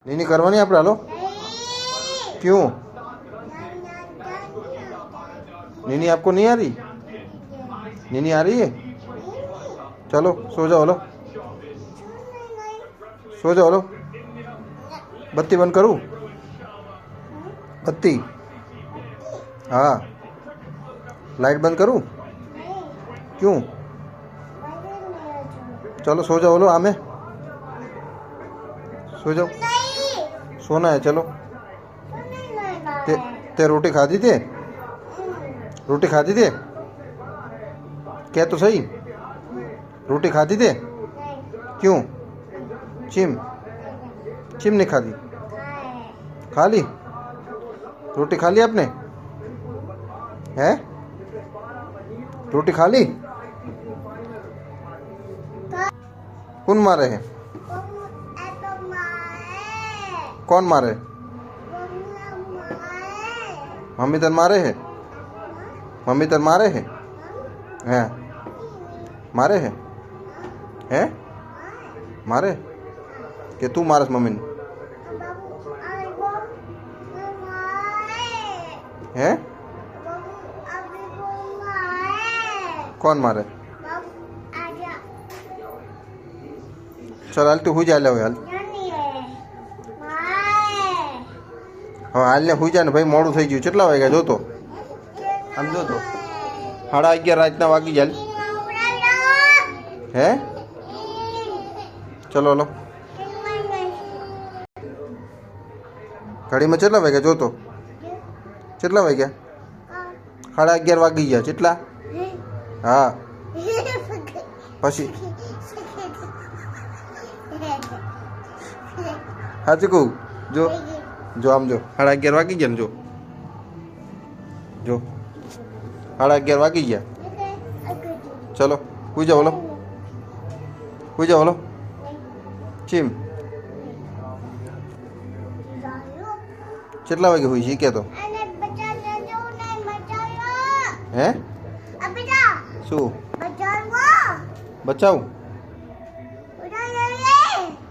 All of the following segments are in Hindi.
नहीं करवानी आप हालो। क्यों? नीनी आपको नहीं आ रही? नीनी आ रही है? चलो सो जाओ। लो सो जाओ। लो बत्ती बंद करूँ? बत्ती? हाँ लाइट बंद करूँ? क्यों? चलो सो जाओ। लो आमे सो जाओ। सोना है चलो। ते रोटी खा दी थे? रोटी खा दी थे? क्या तो सही, रोटी खा दी थे? क्यों? चिम चिम नहीं खा दी? खा ली? रोटी खा ली आपने? हैं? रोटी खा ली? कौन मारे हैं? कौन मारे? मम्मी तन मारे है? मम्मी तन मारे है? हैं? मारे है? हैं? मारे? कि तू मारस मम्मी ने? हैं? कौन मारे? चल हाल तू हुई जा ले हाल। हाँ हाल ने हुई जा ने भाई, मोड़ू थई गयुं। કેટલા વાગ્યા જો તો આમ જો તો 11:30 રાતના વાગી જાય। હે ચલો લો ઘડીમાં કેટલા વાગ્યા જો તો કેટલા વાગ્યા? 11:30 વાગી ગયા। કેટલા? હા પછી સાચું કહું જો જો આમ જો 11:30 વાગી ગયા ને જો જો 11:30 વાગી ગયા। चलो हुई जाओ। लो हुई जाओ। लो चिम કેટલા વાગે હુઈ છે કે તો? હે શું બચાવું?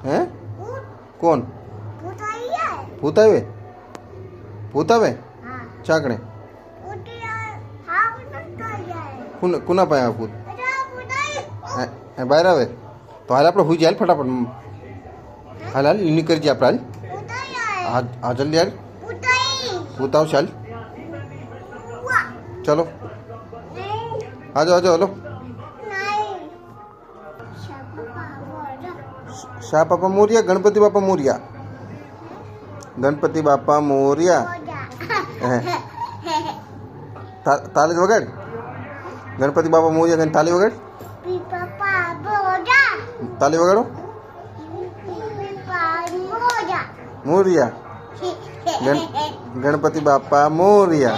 હે કોણ? ભૂત આવે? ભૂત આવે ચાકણે? कुना पाया भूत बाहर आवे तो हाल आप हुई जाए फटाफट। हाल हाल यूनी कर जी आप आ जल्दी यार भूत आओ चाल। चलो आ जाओ हेलो। शाह पापा मोरिया, गणपति बापा मोरिया, गणपति बापा मोरिया। ताली वगैर गणपति बापा मोरिया कहीं ताली वगैर ताली वगाड़ो। मोरिया गणपति बापा मोरिया।